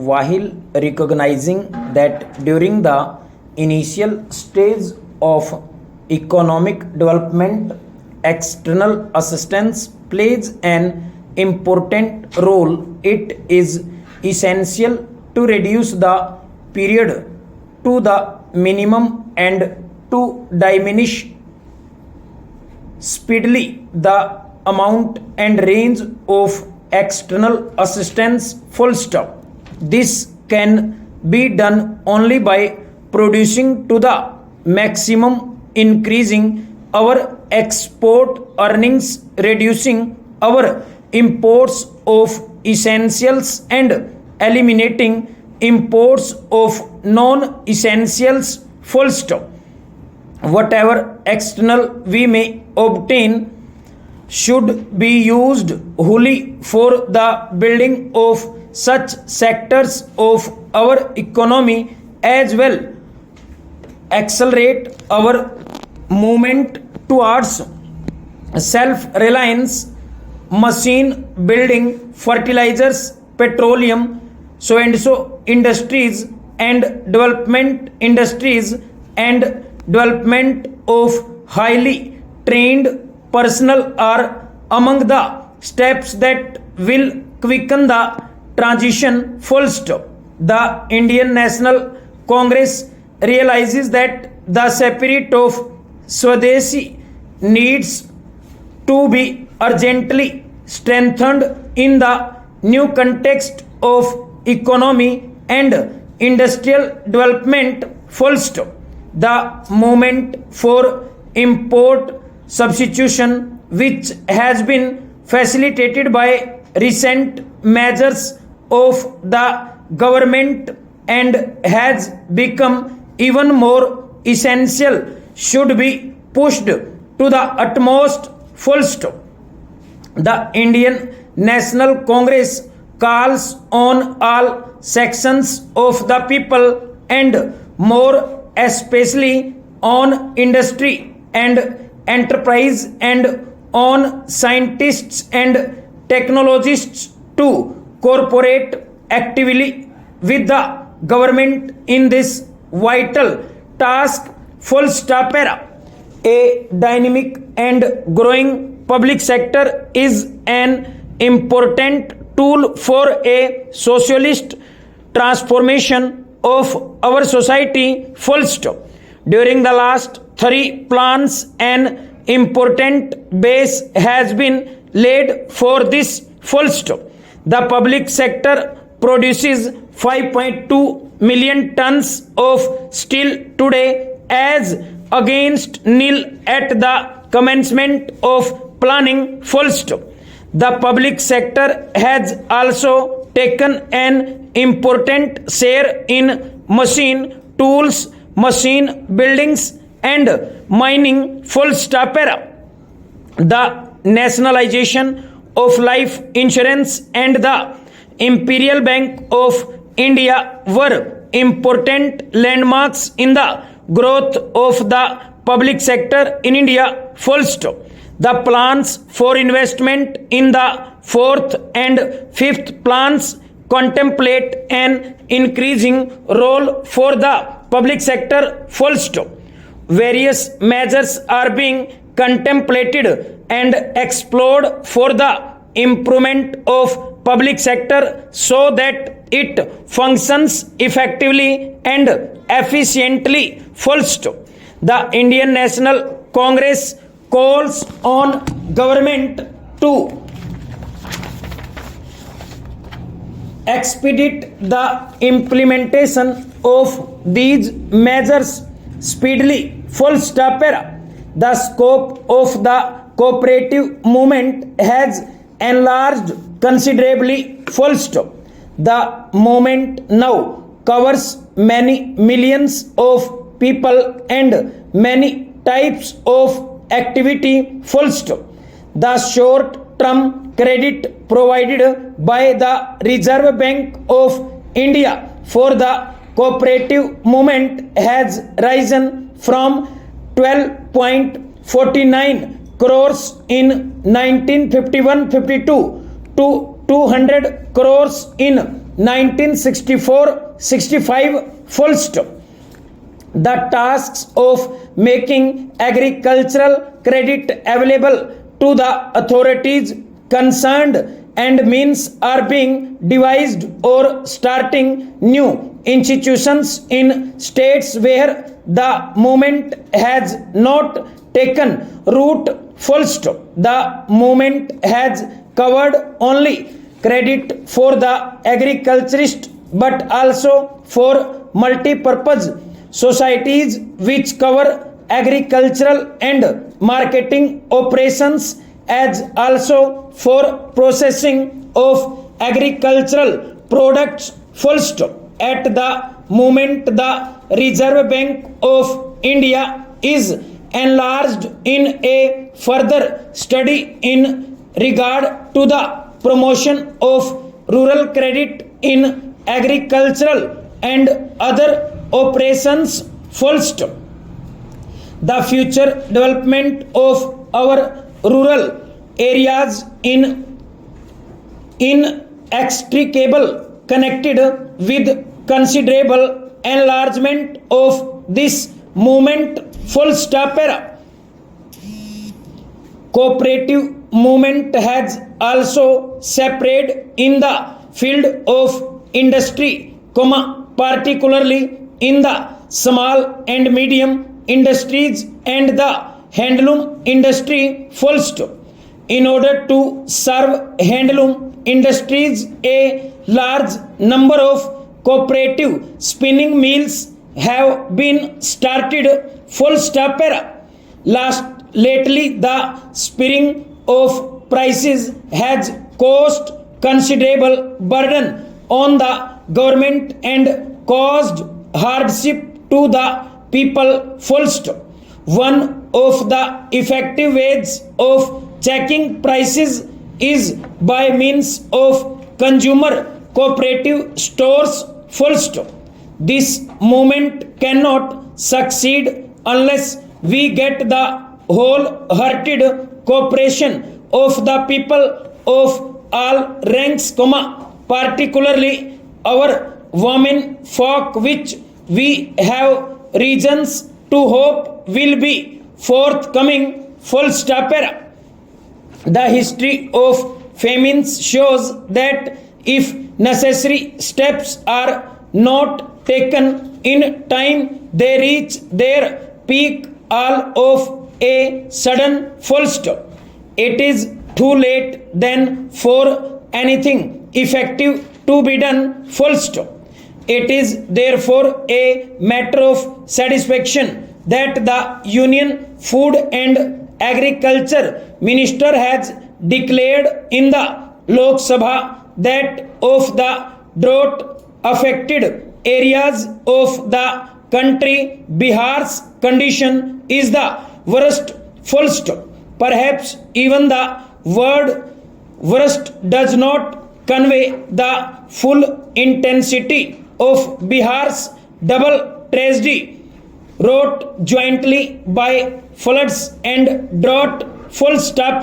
while recognizing that during the initial stage of economic development, external assistance plays an important role. It is essential to reduce the period to the minimum and to diminish speedily the amount and range of external assistance. Full stop. This can be done only by producing to the maximum, increasing our export earnings, reducing our imports of essentials, and eliminating imports of non-essentials. Full stop. Whatever external we may obtain should be used wholly for the building of such sectors of our economy as well. Accelerate our movement towards self-reliance, machine building, fertilizers, petroleum, so and so industries, and development industries, and development of highly trained personnel are among the steps that will quicken the transition. Full stop. The Indian National Congress realizes that the spirit of Swadeshi needs to be urgently strengthened in the new context of economy and industrial development. Full stop. The movement for import substitution, which has been facilitated by recent measures of the government and has become even more essential, should be pushed to the utmost. Full stop. The Indian National Congress calls on all sections of the people, and more especially on industry and enterprise and on scientists and technologists, to cooperate actively with the government in this vital task. Full stop. A dynamic and growing public sector is an important tool for a socialist transformation of our society. Full stop. During the last 3 plans, an important base has been laid for this. Full stop. The public sector produces 5.2 million tons of steel today, as against nil at the commencement of planning. Full stop. The public sector has also taken an important share in machine tools, machine buildings, and mining. Full stop. The nationalization of life insurance and the Imperial Bank of India were important landmarks in the growth of the public sector in India. Full stop. The plans for investment in the 4th and 5th plans contemplate an increasing role for the public sector. Full stop. Various measures are being contemplated and explored for the improvement of public sector so that it functions effectively and efficiently. Full stop. The Indian National Congress calls on government to expedite the implementation of these measures speedily. Full stop. The scope of the cooperative movement has enlarged considerably. Full stop. The movement now covers many millions of people and many types of activity. Full stop. The short-term credit provided by the Reserve Bank of India for the cooperative movement has risen from 12.49 crores in 1951-52 to 200 crores in 1964-65 full stop. The tasks of making agricultural credit available to the authorities concerned and means are being devised or starting new institutions in states where the movement has not taken root. Full stop. The movement has covered only credit for the agriculturist but also for multi-purpose societies which cover agricultural and marketing operations as also for processing of agricultural products. Full stop. At the moment the Reserve Bank of India is enlarged in a further study in regard to the promotion of rural credit in agricultural and other operations. Full stop. The future development of our rural areas in inextricable connected with considerable enlargement of this movement. Full stop. Cooperative movement has also separated in the field of industry, particularly in the small and medium industries and the handloom industry. Full stop. In order to serve handloom industries, a large number of cooperative spinning mills have been started. Full stop. Lately, the spinning of prices has caused considerable burden on the government and caused hardship to the people. Full stop. One of the effective ways of checking prices is by means of consumer cooperative stores. Full stop. This movement cannot succeed unless we get the wholehearted cooperation of the people of all ranks, particularly our women folk, which we have reasons to hope will be forthcoming. Full stop. The history of famines shows that if necessary steps are not taken in time, they reach their peak all of a sudden. Full stop. It is too late then for anything effective to be done. Full stop. It is therefore a matter of satisfaction that the Union Food and Agriculture Minister has declared in the Lok Sabha that of the drought affected areas of the country, Bihar's condition is the worst. Full stop. Perhaps even the word worst does not convey the full intensity of Bihar's double tragedy wrought jointly by floods and drought. Full stop.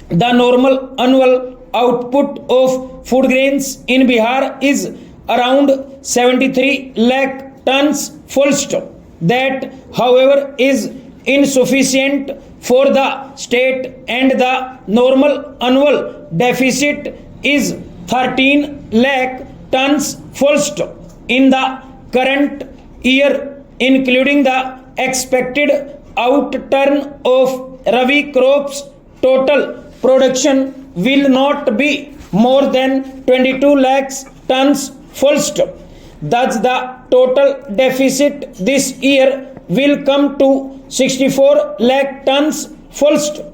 The normal annual output of food grains in Bihar is around 73 lakh tons. Full stop. That, however, is insufficient for the state and the normal annual deficit is 13 lakh tons. Full stop. In the current year, including the expected outturn of Rabi crops, total production will not be more than 22 lakhs tons. Full stop. Thus, the total deficit this year will come to 64 lakh tons. Full stop.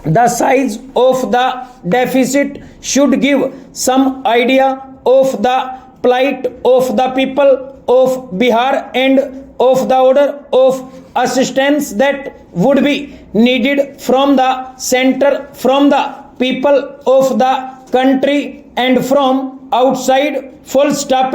The size of the deficit should give some idea of the plight of the people of Bihar and of the order of assistance that would be needed from the center, from the people of the country, and from outside. Full stop.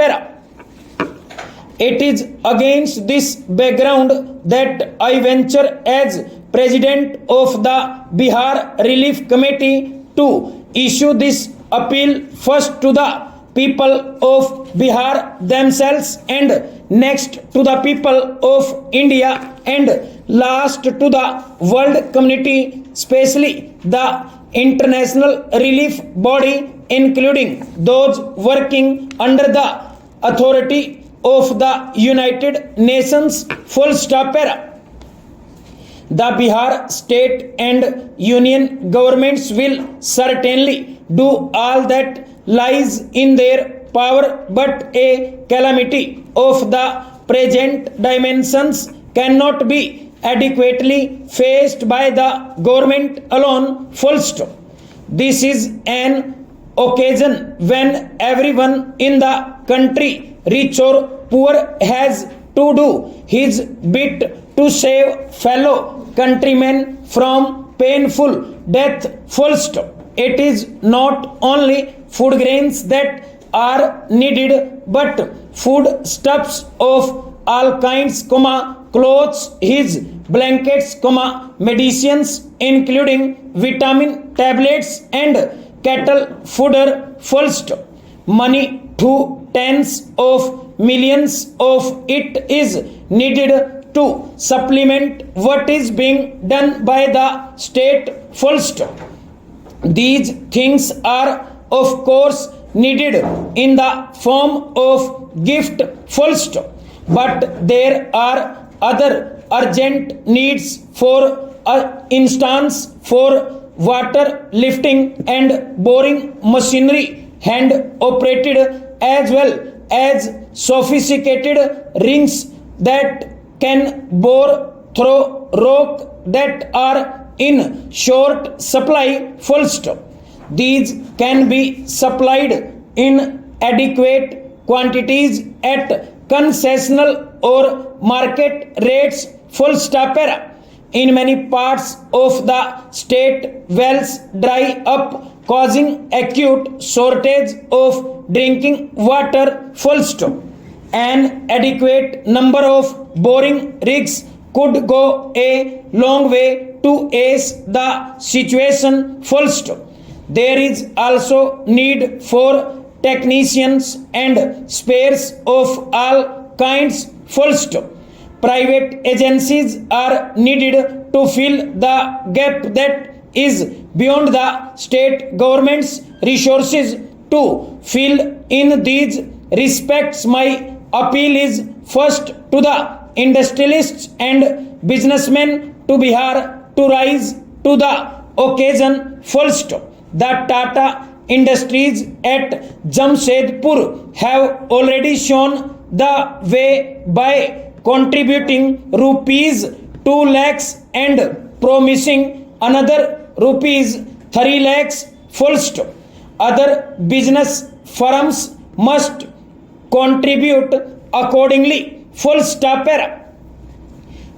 It is against this background that I venture as President of the Bihar Relief Committee to issue this appeal first to the people of Bihar themselves, and next to the people of India, and last to the world community, especially the international relief body, including those working under the authority of the United Nations. Full stop. The Bihar state and union governments will certainly do all that lies in their power, but a calamity of the present dimensions cannot be adequately faced by the government alone. Full stop. This is an occasion when everyone in the country, rich or poor, has to do his bit to save fellow countrymen from painful death. Full stop. It is not only food grains that are needed, but food stuffs of all kinds, clothes, his blankets, medicines, including vitamin tablets and cattle fodder. Full stop. Money to tens of millions of it is needed to supplement what is being done by the state. Full stop. These things are of course needed in the form of gift. Full stop. But there are other urgent needs, for instance, for water lifting and boring machinery, hand operated, as well as sophisticated rings that can bore through rock that are in short supply. Full stop. These can be supplied in adequate quantities at concessional or market rates. Full stop. In many parts of the state, wells dry up, causing acute shortage of drinking water. Full stop. An adequate number of boring rigs could go a long way to ease the situation. Full stop. There is also need for technicians and spares of all kinds. Full stop. Private agencies are needed to fill the gap that is beyond the state government's resources. To fill in these respects, my appeal is first to the industrialists and businessmen to Bihar to rise to the occasion. Full stop. The Tata Industries at Jamshedpur have already shown the way by contributing rupees 2 lakhs and promising another rupees 3 lakhs. Full stop. Other business firms must contribute accordingly. Full stop.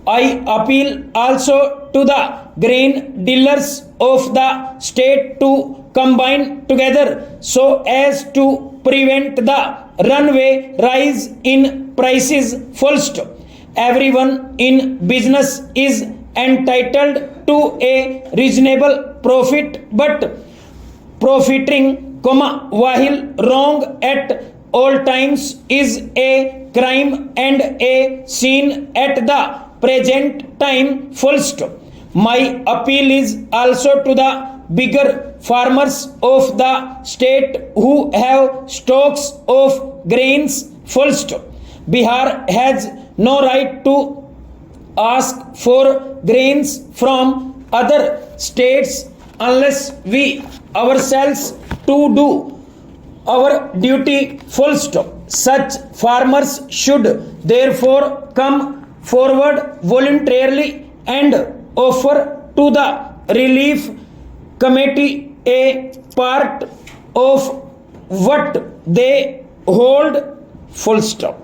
I appeal also to the grain dealers of the state to combine together so as to prevent the runaway rise in prices. Full stop. Everyone in business is entitled to a reasonable profit, but profiting, while wrong at all times, is a crime and a sin at the present time. Full stop. My appeal is also to the bigger farmers of the state who have stocks of grains. Full stop. Bihar has no right to ask for grains from other states unless we ourselves to do our duty. Full stop. Such farmers should therefore come forward voluntarily and offer to the relief committee a part of what they hold. Full stop.